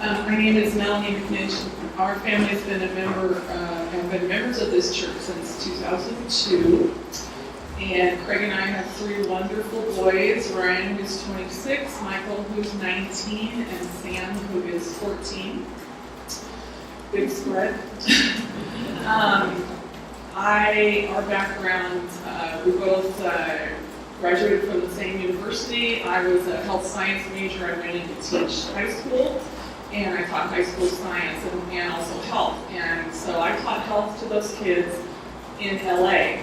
My name is Melanie. Our family has been have been members of this church since 2002. And Craig and I have three wonderful boys, Ryan, who's 26, Michael, who's 19, and Sam, who is 14. Big spread. Our background, we both graduated from the same university. I was a health science major. I went in to teach high school, and I taught high school science and also health. And so I taught health to those kids in LA,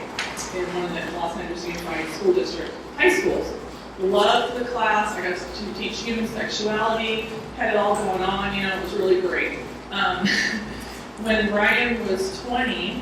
in one of the Los Angeles Unified School District high schools. Loved the class. I got to teach human sexuality, had it all going on, it was really great. When Ryan was 20,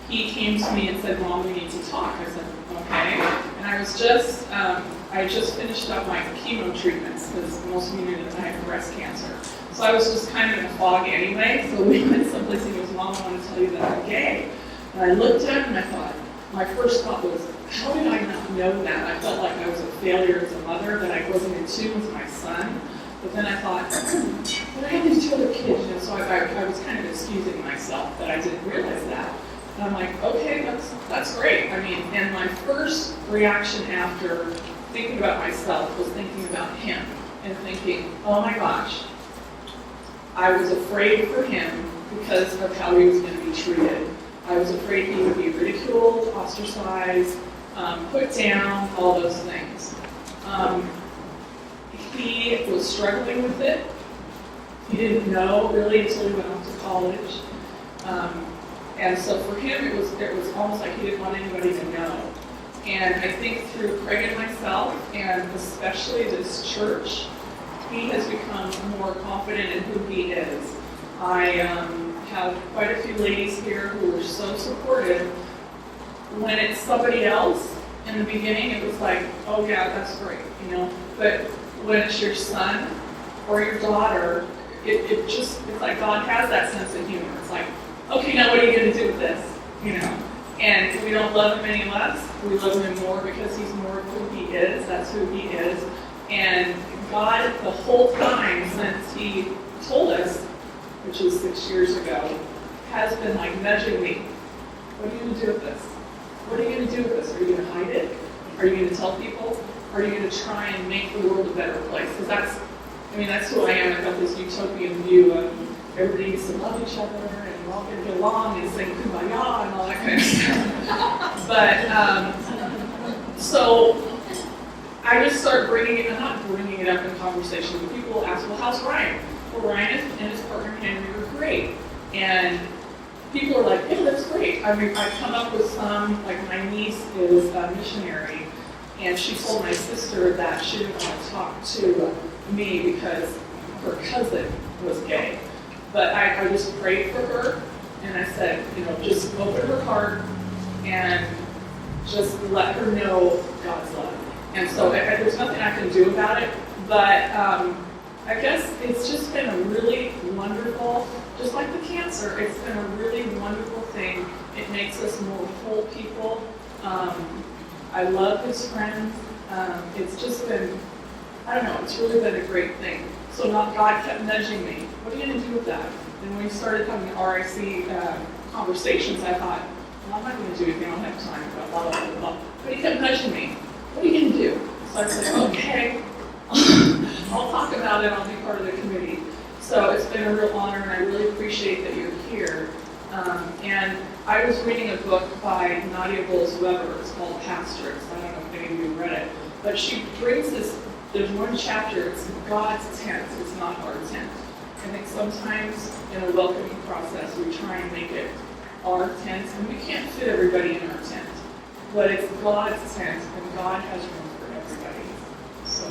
he came to me and said, "Mom, we need to talk." I said, "Okay." And I just finished up my chemo treatments, because most of you knew that I had breast cancer. So I was just kind of in a fog anyway, so we went someplace and he goes, "Mom, I want to tell you that I'm gay." And I looked at him and I thought, my first thought was, how did I not know that? I felt like I was a failure as a mother, that I wasn't in tune with my son. But then I thought, but I have these two other kids, so I was kind of excusing myself that I didn't realize that. And I'm like, okay, that's great. And my first reaction after thinking about myself was thinking about him and thinking, oh my gosh, I was afraid for him because of how he was going to be treated. I was afraid he would be ridiculed, ostracized, put down, all those things. He was struggling with it. He didn't know really until he went off to college. And so for him, it was almost like he didn't want anybody to know. And I think through Craig and myself, and especially this church, he has become more confident in who he is. I have quite a few ladies here who are so supportive. When it's somebody else, in the beginning, it was like, oh yeah, that's great, But when it's your son or your daughter, it's like God has that sense of humor. It's like, okay, now what are you going to do with this? And we don't love him any less. We love him more because he's more of who he is. That's who he is. And God, the whole time since he told us, which was 6 years ago, has been like nudging me. What are you going to do with this? What are you going to do with this? Are you going to hide it? Are you going to tell people? Are you going to try and make the world a better place? Because that's who I am. I've got this utopian view of everybody needs to love each other and we're all going to get along and sing kumbaya and all that kind of stuff. But, so I just start I'm not bringing it up in conversation, but people will ask, well, how's Ryan? Well, Ryan and his partner Henry were great. And people are like, yeah, that's great. I come up with some, like my niece is a missionary, and she told my sister that she didn't want to talk to me because her cousin was gay. But I just prayed for her, and I said, just open her heart and just let her know God's love. And so there's nothing I can do about it, but I guess it's just been a really wonderful, just like the cancer, it's been a really wonderful thing. It makes us more whole people. I love his friends. It's just been, I don't know, it's really been a great thing. So now God kept nudging me. What are you going to do with that? And when we started having RIC conversations, I thought, well, I'm not going to do anything. I don't have time for blah, blah, blah, blah. But he kept nudging me. What are you going to do? So I said, okay, I'll talk about it. I'll be part of the committee. So it's been a real honor, and I really appreciate that you're here. And I was reading a book by Nadia Bolz-Weber. It's called Pastorates. I don't know if any of you read it. But she brings this, there's one chapter, it's God's tent. It's not our tent. I think sometimes in a welcoming process, we try and make it our tent, and we can't fit everybody in our tent. But it's God's tent, and God has room for everybody. So.